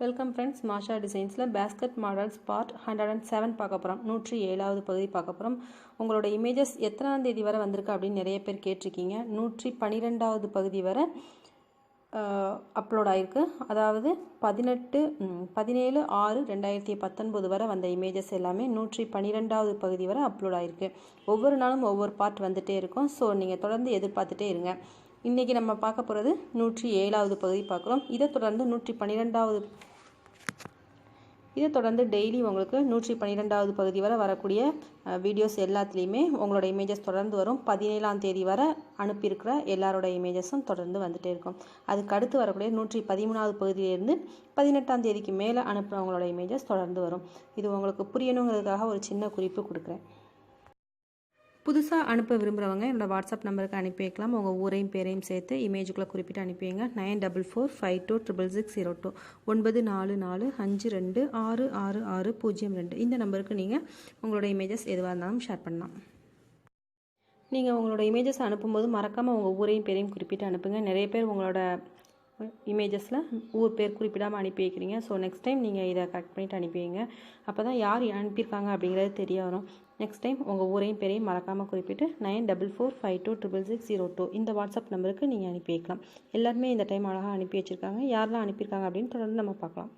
Welcome friends, மாஷா டிசைன்ஸில் basket models part 107 பார்க்க போகிறோம். 107வது பகுதி பார்க்க போகிறோம். உங்களோட இமேஜஸ் எத்தனாம் தேதி வரை வந்திருக்கு அப்படின்னு நிறைய பேர் கேட்டிருக்கீங்க. 112வது பகுதி வரை அப்லோட் ஆகிருக்கு. அதாவது 17/6/2019 வரை வந்த இமேஜஸ் எல்லாமே 112வது பகுதி வரை அப்லோட் ஆகிருக்கு. ஒவ்வொரு நாளும் ஒவ்வொரு பார்ட் வந்துகிட்டே இருக்கும். ஸோ நீங்கள் தொடர்ந்து எதிர்பார்த்துட்டே இருங்க. இன்றைக்கி நம்ம பார்க்க போகிறது 107வது பகுதி பார்க்குறோம். இதை தொடர்ந்து டெய்லி உங்களுக்கு 112வது பகுதி வரை வரக்கூடிய வீடியோஸ் எல்லாத்துலேயுமே உங்களோட இமேஜஸ் தொடர்ந்து வரும். 17ஆம் தேதி வரை அனுப்பியிருக்கிற எல்லாரோட இமேஜஸும் தொடர்ந்து வந்துகிட்டே இருக்கும். அதுக்கு அடுத்து வரக்கூடிய 113வது பகுதியிலேருந்து 18ஆம் தேதிக்கு மேலே அனுப்புகிறவங்களோட இமேஜஸ் தொடர்ந்து வரும். இது உங்களுக்கு புரியணுங்கிறதுக்காக ஒரு சின்ன குறிப்பு கொடுக்குறேன். புதுசாக அனுப்ப விரும்புகிறவங்க என்னோட வாட்ஸ்அப் நம்பருக்கு அனுப்பி வைக்கலாம். உங்கள் ஊரையும் பேரையும் சேர்த்து இமேஜுக்குள்ளே குறிப்பிட்டு அனுப்பி வைங்க. 9445266602 9445266602 இந்த நம்பருக்கு நீங்கள் உங்களோட இமேஜஸ் எதுவாக இருந்தாலும் ஷேர் பண்ணலாம். நீங்கள் உங்களோட இமேஜஸ் அனுப்பும்போது மறக்காமல் உங்கள் ஊரையும் பேரையும் குறிப்பிட்டு அனுப்புங்க. நிறைய பேர் உங்களோட இமேஜஸில் ஊர் பேர் குறிப்பிடாமல் அனுப்பி வைக்கிறீங்க. ஸோ நெக்ஸ்ட் டைம் நீங்கள் இதை கரெக்ட் பண்ணிவிட்டு அனுப்பி வைங்க. அப்போ தான் யார் அனுப்பியிருக்காங்க அப்படிங்கிறது தெரிய வரும். நெக்ஸ்ட் டைம் உங்கள் ஊரையும் பேரையும் மறக்காமல் குறிப்பிட்டு 9445266602 இந்த வாட்ஸ்அப் நம்பருக்கு நீங்கள் அனுப்பி வைக்கலாம். எல்லாருமே இந்த டைம் அழகாக அனுப்பி வச்சுருக்காங்க. யாரெல்லாம் அனுப்பியிருக்காங்க அப்படின்னு தொடர்ந்து நம்ம பார்க்கலாம்.